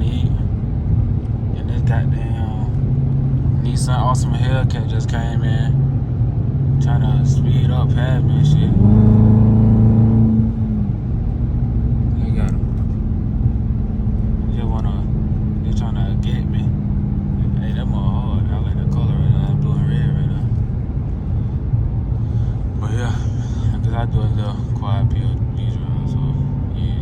speed. And this goddamn Nissan Altima Hellcat just came in, trying to speed up past me and shit. They got him. They trying to get me. Hey, that more hard. I like the color right now, blue and red right now. But yeah, because I do a little quiet POV drive, so yeah.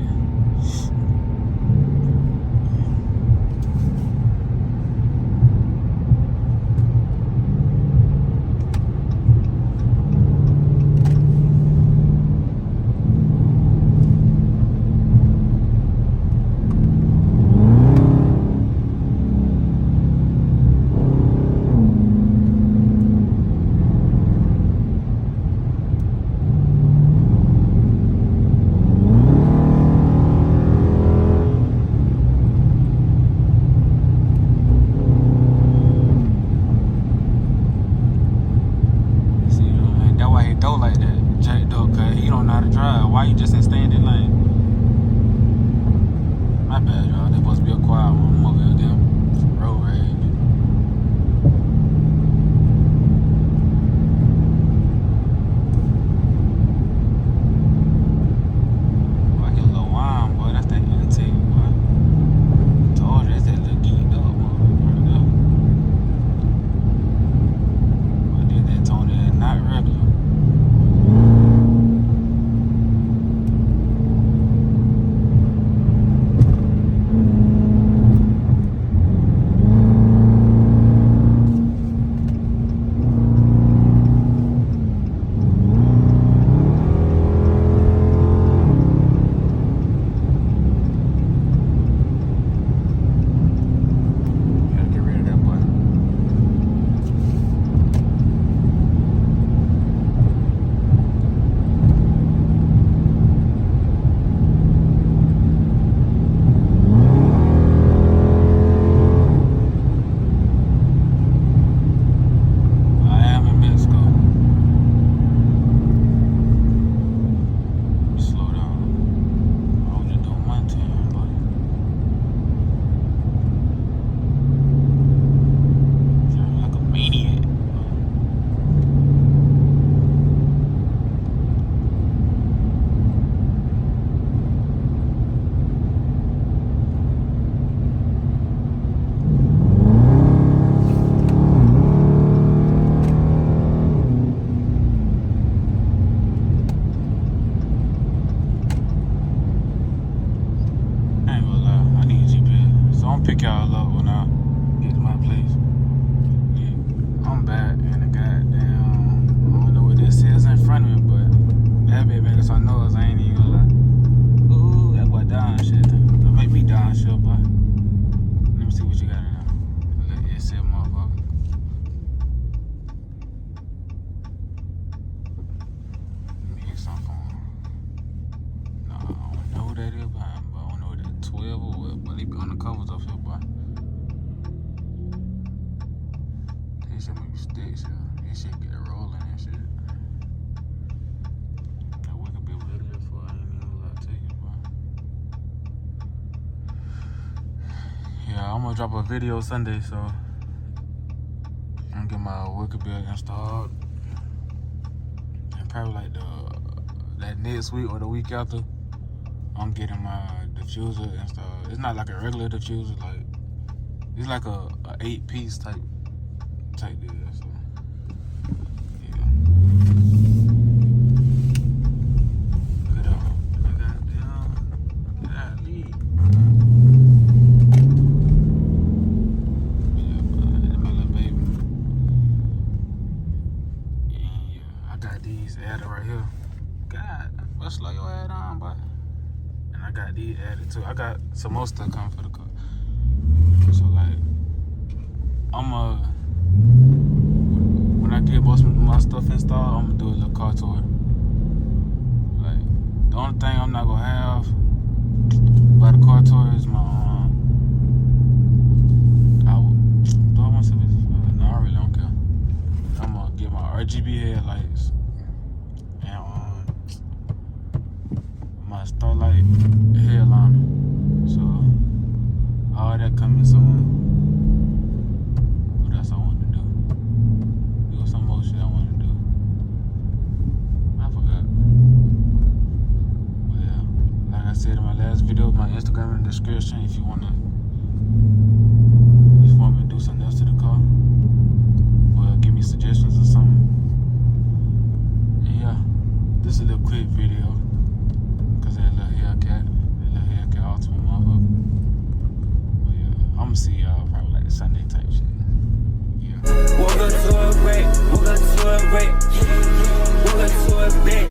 Like that, jacked up, cause he don't know how to drive. Why you just in standing lane? My bad, y'all. They supposed to be a quiet one. I'm over here again. Road rage. Boy, I get a little wine, boy. That's that intake, boy. I told you, that's that little geeked up, motherfucker, right there. But this Daytona is not regular. Pick y'all up when I get to my place. Yeah, I'm back and the goddamn, I don't know what this is in front of me, but that bitch making some noise. I ain't even gonna lie. Ooh, that boy down shit. That make me down shit, boy. Let me see what you got in there. Let it sit, motherfucker. Let me get something on. Nah, I don't know who that is behind, but I don't know what that 12 or what, but they be on the covers up here, boy. This shit make me stick, shit. This shit get rolling and shit. That wicked be what it is for. I ain't even gonna tell you, boy. Yeah, I'm gonna drop a video Sunday, so I'm gonna get my wicked bill installed. And probably like that next week or the week after, I'm getting my diffuser installed. It's not like a regular diffuser, like it's like a 8-piece type deal. So yeah. Good on. Goddamn lead. Yeah, but my little baby. Yeah, I got these added right here. God, let's slow your ass down, boy. And I got these added too. I got some more stuff coming for the car. So like, when I get most of my stuff installed, I'm gonna do a little car tour. Like, the only thing I'm not gonna have by the car tour is my do I want to say this? No, I really don't care. I'm gonna get my RGB headlights and my Starlight headliner. So Like I said in my last video, my Instagram in the description if you want me to do something else to the car. Well, give me suggestions or something. And yeah, this is a little quick video.